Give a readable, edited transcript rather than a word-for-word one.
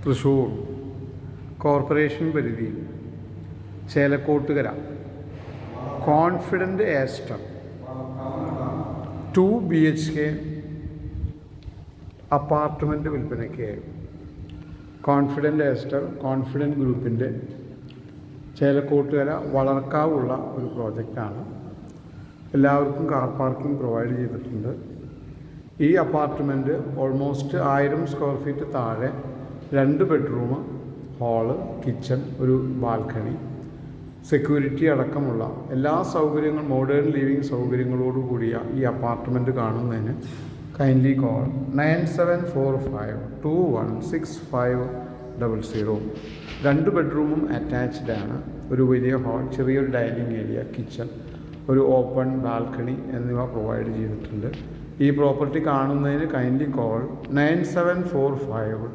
Thrissur corporation പരിധി Chelakottukara confident ester 2 BHK apartment വിൽപ്പനയ്ക്ക്. Confident ester confident ഗ്രൂപ്പിൻ്റെ ചേലക്കോട്ടുകര വളർക്കാവുള്ള ഒരു പ്രോജക്റ്റാണ്. എല്ലാവർക്കും കാർ പാർക്കിംഗ് പ്രൊവൈഡ് ചെയ്തിട്ടുണ്ട്. ഈ അപ്പാർട്ട്മെൻറ്റ് ഓൾമോസ്റ്റ് 1000 സ്ക്വയർ ഫീറ്റ് താഴെ 2 ബെഡ്റൂം, ഹാള്, കിച്ചൺ, ഒരു ബാൽക്കണി, സെക്യൂരിറ്റി അടക്കമുള്ള എല്ലാ സൗകര്യങ്ങളും, മോഡേൺ ലിവിങ് സൗകര്യങ്ങളോട് കൂടിയ ഈ അപ്പാർട്ട്മെൻറ്റ് കാണുന്നതിന് കൈൻഡ്ലി കോൾ 9745216500. 2 ബെഡ്റൂമും അറ്റാച്ച്ഡ് ആണ്. ഒരു വലിയ ഹാൾ, ചെറിയൊരു ഡൈനിങ് ഏരിയ, കിച്ചൺ, ഒരു ഓപ്പൺ ബാൽക്കണി എന്നിവ പ്രൊവൈഡ് ചെയ്തിട്ടുണ്ട്. ഈ പ്രോപ്പർട്ടി കാണുന്നതിന് കൈൻഡ്ലി കോൾ 9745